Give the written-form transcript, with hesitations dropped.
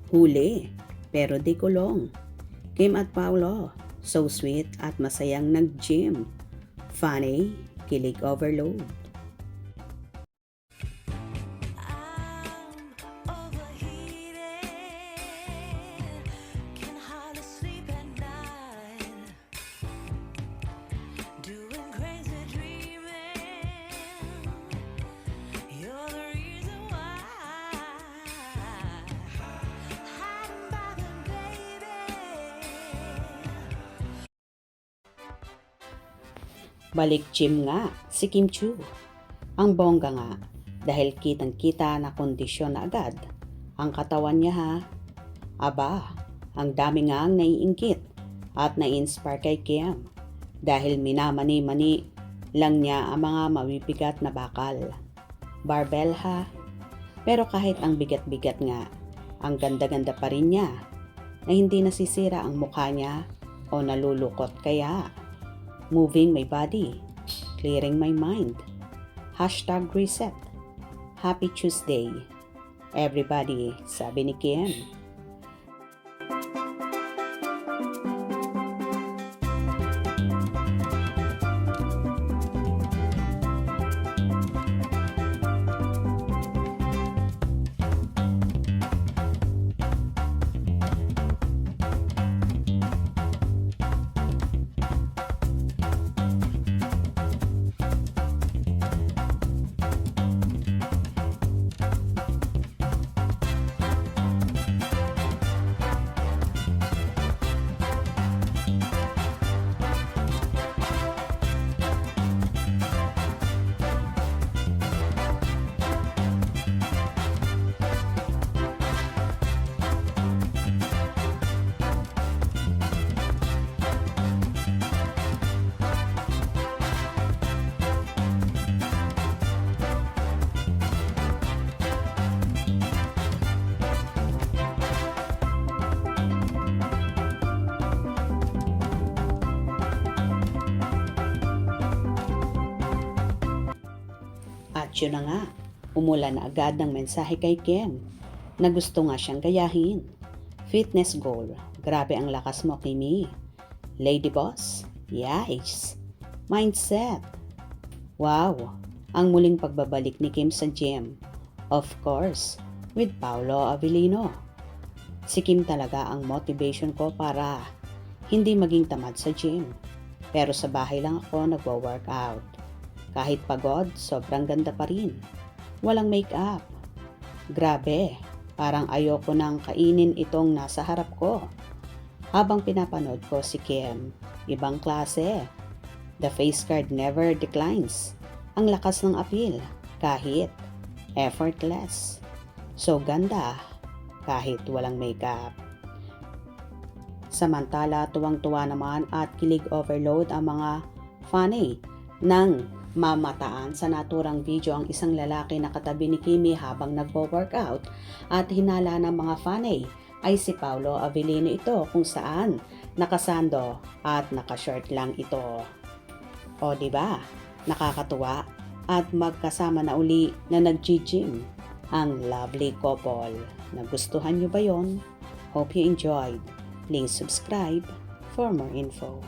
Huli, pero di kulong. Kim at Paolo, so sweet at masayang nag-gym. Funny, kilig overload. Balik gym nga si Kim Chiu. Ang bongga nga dahil kitang-kita na kondisyon na agad ang katawan niya ha. Aba, ang dami nga ang naiinggit at na-inspire kay Kim dahil minamani-mani lang niya ang mga mabibigat na bakal. Barbell ha. Pero kahit ang bigat-bigat nga, ang ganda-ganda pa rin niya na hindi nasisira ang mukha niya o nalulukot kaya. Moving my body, clearing my mind. Hashtag reset. Happy Tuesday. Everybody, sabi ni Kim. At yun na nga, umulan na agad ng mensahe kay Kim na gusto nga siyang gayahin. Fitness goal, grabe ang lakas mo Kimi. Lady boss, yes. Mindset, wow, ang muling pagbabalik ni Kim sa gym. Of course, with Paolo Avellino. Si Kim talaga ang motivation ko para hindi maging tamad sa gym. Pero sa bahay lang ako nagwo-workout. Kahit pagod, sobrang ganda pa rin. Walang make-up. Grabe, parang ayoko nang kainin itong nasa harap ko. Habang pinapanood ko si Kim, ibang klase. The face card never declines. Ang lakas ng appeal, kahit effortless. So ganda, kahit walang make-up. Samantala, tuwang-tuwa naman at kilig overload ang mga funny ng mamataan sa naturang video ang isang lalaki na katabi ni Kimi habang nagpo-workout at hinala ng mga fanay ay si Paolo Avellino ito kung saan nakasando at nakashort lang ito. O diba? Nakakatuwa at magkasama na uli na nag-gym ang lovely couple. Nagustuhan nyo ba yon? Hope you enjoyed. Please subscribe for more info.